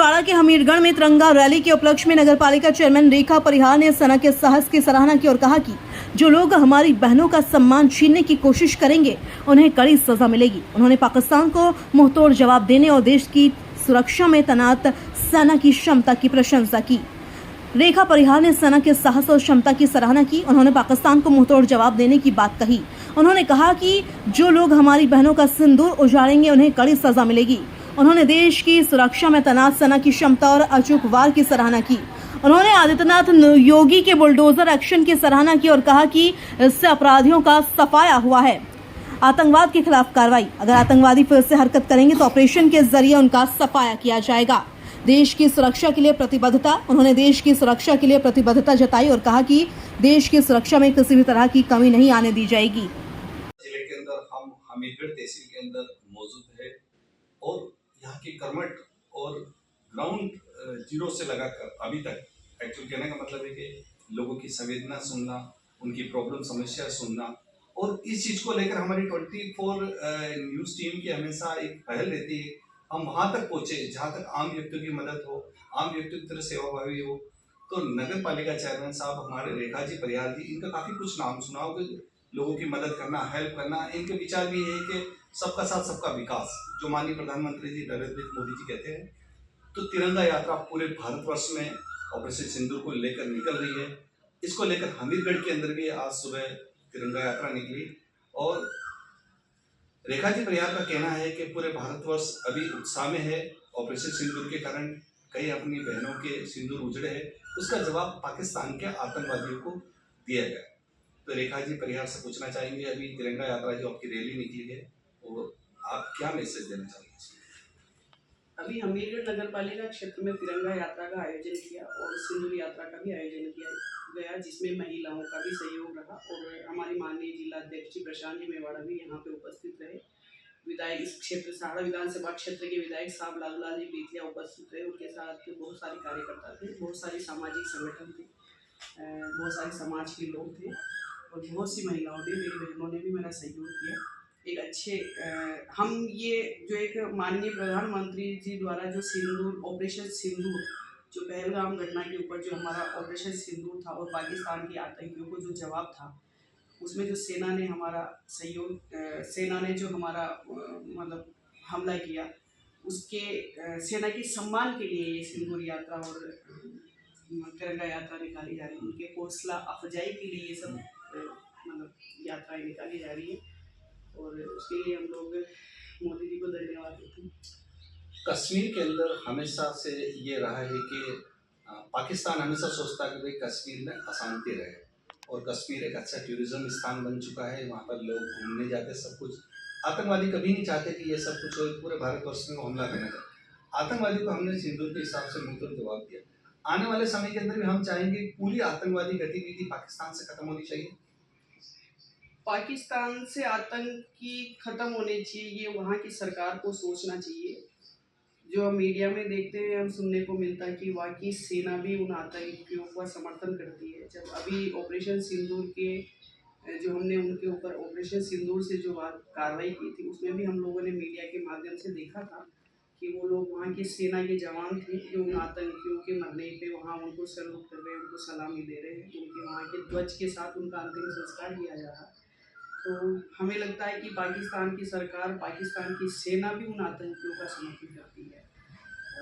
दंतेवाड़ा के हमीरगढ़ में तिरंगा रैली के उपलक्ष्य में नगरपालिका चेयरमैन रेखा परिहार ने सेना के साहस की सराहना की और कहा कि जो लोग हमारी बहनों का सम्मान छीनने की कोशिश करेंगे उन्हें कड़ी सजा मिलेगी। उन्होंने पाकिस्तान को मुंहतोड़ जवाब देने और देश की सुरक्षा में तैनात सेना की क्षमता की प्रशंसा की। रेखा परिहार ने सेना के साहस और क्षमता की सराहना की। उन्होंने पाकिस्तान को मुंहतोड़ जवाब देने की बात कही। उन्होंने कहा कि जो लोग हमारी बहनों का सिंदूर उजाड़ेंगे उन्हें कड़ी सजा मिलेगी। उन्होंने देश की सुरक्षा में तैनात सेना की क्षमता और अचूक वार की सराहना की। उन्होंने आदित्यनाथ योगी के बुलडोजर एक्शन की सराहना की और कहा कि इससे अपराधियों का सफाया हुआ है। आतंकवाद के खिलाफ कार्रवाई, अगर आतंकवादी फिर से हरकत करेंगे तो ऑपरेशन के जरिए उनका सफाया किया जाएगा। देश की सुरक्षा के लिए प्रतिबद्धता, उन्होंने देश की सुरक्षा के लिए प्रतिबद्धता जताई और कहा कि देश की सुरक्षा में किसी भी तरह की कमी नहीं आने दी जाएगी। जिले के अंदर हम हमीरगढ़ तहसील के अंदर मौजूद है और यहाँ की कर्मठ और ग्राउंड जीरो से लगाकर अभी तक एक्चुअल कहने का मतलब है कि लोगों की संवेदना सुनना, उनकी प्रॉब्लम समस्या सुनना और इस चीज़ को लेकर हमारी 24 न्यूज़ टीम की हमेशा एक पहल रहती है। हम वहाँ तक पहुँचे जहाँ तक आम व्यक्तियों की मदद हो, आम व्यक्तियों की तरह सेवाभावी हो। तो नगर पालिका चेयरमैन साहब हमारे रेखा जी परिहार जी, इनका काफ़ी कुछ नाम सुना होगा। लोगों की मदद करना, हेल्प करना, इनके विचार भी है कि सबका साथ सबका विकास, जो माननीय प्रधानमंत्री जी नरेंद्र मोदी जी कहते हैं। तो तिरंगा यात्रा पूरे भारतवर्ष में ऑपरेशन सिंदूर को लेकर निकल रही है। इसको लेकर हमीरगढ़ के अंदर भी आज सुबह तिरंगा यात्रा निकली और रेखा जी परिहार का कहना है कि पूरे भारतवर्ष अभी उत्साह में है। ऑपरेशन सिंदूर के कारण कई अपनी बहनों के सिंदूर उजड़े हैं, उसका जवाब पाकिस्तान के आतंकवादियों को दिया गया। तो रेखा जी परिहार से पूछना चाहेंगे, अभी तिरंगा यात्रा जो आपकी रैली निकली है और आप क्या मैसेज देना चाहेंगे? अभी हमीरगढ़ नगर पालिका क्षेत्र में तिरंगा यात्रा का आयोजन किया और सिंदूर यात्रा का भी आयोजन किया गया, जिसमें महिलाओं का भी सहयोग रहा और हमारी माननीय जिला अध्यक्ष जी प्रशांत जी मेवाड़ा भी यहाँ पे उपस्थित रहे। विधायक इस क्षेत्र सहाड़ा विधानसभा क्षेत्र के विधायक साहब लालूलाल जी बीतिया उपस्थित रहे। उनके साथ बहुत सारे कार्यकर्ता थे, बहुत सारे सामाजिक संगठन थे, बहुत सारे समाज के लोग थे और बहुत सी महिलाओं ने, मेरी बहनों ने भी मेरा सहयोग किया। एक अच्छे हम ये जो एक माननीय प्रधानमंत्री जी द्वारा जो सिंदूर ऑपरेशन सिंदूर, जो पहलगाम घटना के ऊपर जो हमारा ऑपरेशन सिंदूर था और पाकिस्तान के आतंकियों को जो जवाब था, उसमें जो सेना ने हमारा सहयोग, सेना ने जो हमारा मतलब हमला किया, उसके सेना के सम्मान के लिए ये सिंदूर यात्रा और तिरंगा यात्रा निकाली जा रही है। उनके हौसला अफजाई के लिए ये सब मतलब यात्राएं निकाली जा रही है और उसके लिए हम लोग मोदी जी को धन्यवाद देते हैं। कश्मीर के अंदर हमेशा से ये रहा है कि पाकिस्तान हमेशा सोचता है कि भाई कश्मीर में अशांति रहे और कश्मीर एक अच्छा टूरिज्म स्थान बन चुका है, वहाँ पर लोग घूमने जाते, सब कुछ। आतंकवादी कभी नहीं चाहते कि ये सब कुछ हो, पूरे भारतवर्ष में हमला करना चाहते। आतंकवादी को हमने सिंदूर के हिसाब से मुंहतोड़ जवाब दिया। आने वाले समय के अंदर भी हम चाहेंगे पूरी आतंकवादी गतिविधि पाकिस्तान से खत्म होनी चाहिए। पाकिस्तान से आतंकी खत्म होने चाहिए, ये वहाँ की सरकार को सोचना चाहिए। जो हम मीडिया में देखते हैं, हम सुनने को मिलता है कि वहाँ की सेना भी उन आतंकियों का समर्थन करती है। जब अभी ऑपरेशन सिंदूर के जो हमने उनके ऊपर ऑपरेशन सिंदूर से जो कार्रवाई की थी, उसमें भी हम लोगों ने मीडिया के माध्यम से देखा था कि वो लोग वहाँ की सेना के जवान थे जो उन आतंकियों के मरने पे वहाँ उनको सैल्यूट कर रहे हैं, उनको सलामी दे रहे हैं, उनके वहाँ के ध्वज के साथ उनका अंतिम संस्कार किया जा रहा है। तो हमें लगता है कि पाकिस्तान की सरकार, पाकिस्तान की सेना भी उन आतंकियों का समर्थन करती है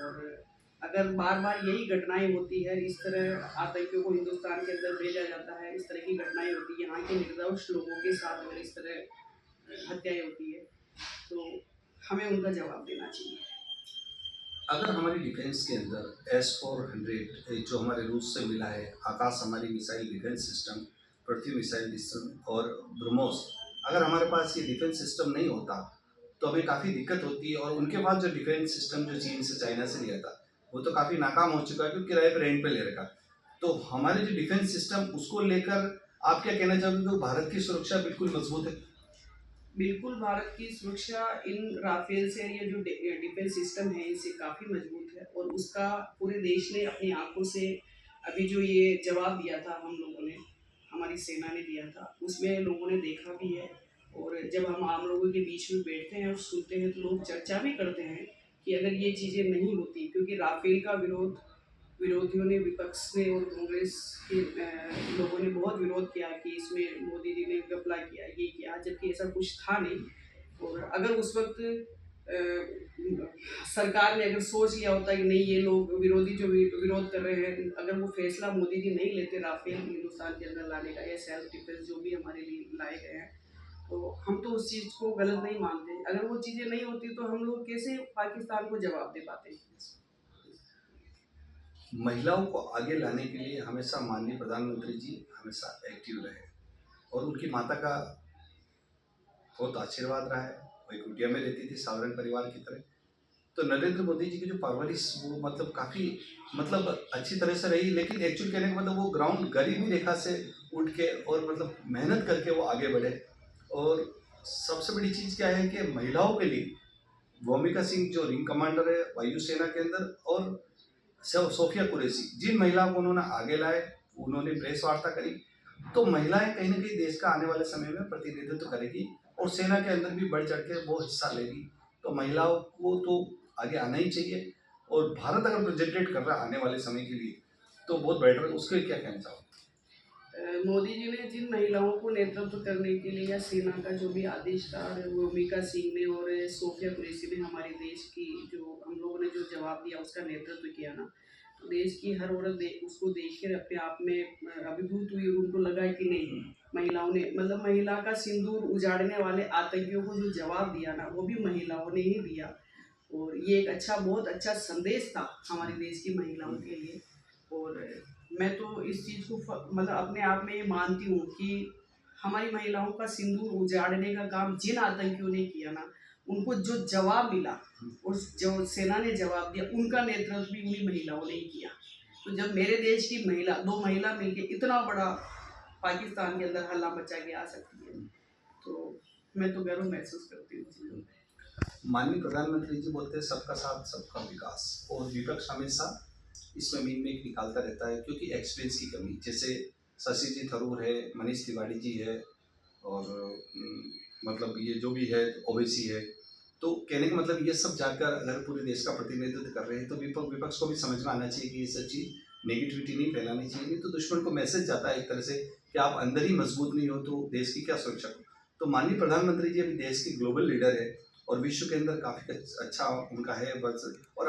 और अगर बार बार यही घटनाएं होती है, इस तरह आतंकियों को हिंदुस्तान के अंदर भेजा जाता है, इस तरह की घटनाएं होती है, यहाँ के निर्दोष लोगों के साथ अगर इस तरह हत्याएं होती है तो हमें उनका जवाब देना चाहिए। अगर हमारी डिफेंस के अंदर S-400 जो हमारे रूस से मिला है, आकाश हमारी मिसाइल डिफेंस सिस्टम, पृथ्वी मिसाइल सिस्टम और ब्रह्मोस, अगर हमारे पास ये डिफेंस सिस्टम नहीं होता तो हमें काफ़ी दिक्कत होती है। और उनके पास जो डिफेंस सिस्टम जो चीन से, चाइना से लिया था, वो तो काफ़ी नाकाम हो चुका है क्योंकि किराए पर रेंट पे ले रखा। तो हमारे जो डिफेंस सिस्टम, उसको लेकर आप क्या कहना चाहोगे? तो भारत की सुरक्षा बिल्कुल मजबूत है। बिल्कुल, भारत की सुरक्षा इन राफेल से, ये जो डिफेंस सिस्टम है, इससे काफ़ी मजबूत है और उसका पूरे देश ने अपनी आंखों से अभी जो ये जवाब दिया था, हम लोगों ने, हमारी सेना ने दिया था, उसमें लोगों ने देखा भी है। और जब हम आम लोगों के बीच में बैठते हैं और सुनते हैं तो लोग चर्चा भी करते हैं कि अगर ये चीज़ें नहीं होती, क्योंकि राफेल का विरोधियों ने, विपक्ष ने और कांग्रेस के लोगों ने बहुत विरोध किया कि इसमें मोदी जी ने घपला किया, ये किया, जबकि ऐसा कुछ था नहीं। और अगर उस वक्त सरकार ने अगर सोच लिया होता कि नहीं, ये लोग विरोधी जो विरोध कर रहे हैं, अगर वो फैसला मोदी जी नहीं लेते राफेल हिंदुस्तान के अंदर लाने का या सेल्फ डिफेंस जो भी हमारे लिए लाए गए हैं, तो हम तो उस चीज़ को गलत नहीं मानते। अगर वो चीज़ें नहीं होती तो हम लोग कैसे पाकिस्तान को जवाब दे पाते हैं। महिलाओं को आगे लाने के लिए हमेशा माननीय प्रधानमंत्री जी हमेशा एक्टिव रहे और उनकी माता का बहुत आशीर्वाद रहा है। वही कुटिया में रहती थी साधारण परिवार की तरह। तो नरेंद्र मोदी जी की जो परवरिश वो मतलब काफ़ी मतलब अच्छी तरह से रही, लेकिन एक्चुअली कहने का मतलब वो ग्राउंड गरीबी रेखा से उठ के और मतलब मेहनत करके वो आगे बढ़े। और सबसे बड़ी चीज़ क्या है कि महिलाओं के लिए भूमिका सिंह जो रिंग कमांडर है वायुसेना के अंदर, और सोफिया कुरैशी, जिन महिलाओं को उन्होंने आगे लाए, उन्होंने प्रेस वार्ता करी, तो महिलाएं कहीं ना कहीं देश का आने वाले समय में प्रतिनिधित्व करेगी और सेना के अंदर भी बढ़ चढ़ के वो हिस्सा लेगी। तो महिलाओं को तो आगे आना ही चाहिए, और भारत अगर प्रोजेक्टेड कर रहा है आने वाले समय के लिए तो बहुत बेटर है। उसके लिए क्या कहना चाहोगे? मोदी जी ने जिन महिलाओं को नेतृत्व करने के लिए या सेना का जो भी आदेश था, भूमिका सिंह ने और सोफिया कुरैशी ने हमारे देश की जो हम लोगों ने जो जवाब दिया उसका नेतृत्व किया ना, तो देश की हर औरत उसको देख कर अपने आप में अभिभूत हुई। उनको लगा कि नहीं, महिलाओं ने मतलब महिला का सिंदूर उजाड़ने वाले आतंकियों को जो जवाब दिया ना, वो भी महिलाओं ने ही दिया। और ये एक बहुत अच्छा संदेश था हमारे देश की महिलाओं के लिए। और मैं तो इस चीज़ को मतलब अपने आप में ये मानती हूँ कि हमारी महिलाओं का सिंदूर उजाड़ने का काम जिन आतंकियों ने किया ना, उनको जो जवाब मिला और जो सेना ने जवाब दिया, उनका नेतृत्व भी उन्हीं महिलाओं ने ही किया। तो जब मेरे देश की दो महिला मिलके इतना बड़ा पाकिस्तान के अंदर हल्ला मचा के आ सकती है, तो मैं तो गर्व महसूस करती हूँ। माननीय प्रधानमंत्री जी बोलते हैं सबका साथ सबका विकास, और विपक्ष हमेशा इसमें मीन में निकालता रहता है क्योंकि एक्सपीरियंस की कमी। जैसे शशि जी थरूर है, मनीष तिवारी जी है, और मतलब ये जो भी है ओवैसी है। तो कहने का मतलब ये सब जाकर अगर पूरे देश का प्रतिनिधित्व कर रहे हैं तो विपक्ष को भी समझ में आना चाहिए कि ये सब चीज़ नेगेटिविटी नहीं फैलानी चाहिए, नहीं तो दुश्मन को मैसेज जाता है एक तरह से कि आप अंदर ही मजबूत नहीं हो तो देश की क्या सुरक्षा हो। तो माननीय प्रधानमंत्री जी अभी देश के ग्लोबल लीडर है और विश्व के अंदर काफ़ी अच्छा उनका है बस। और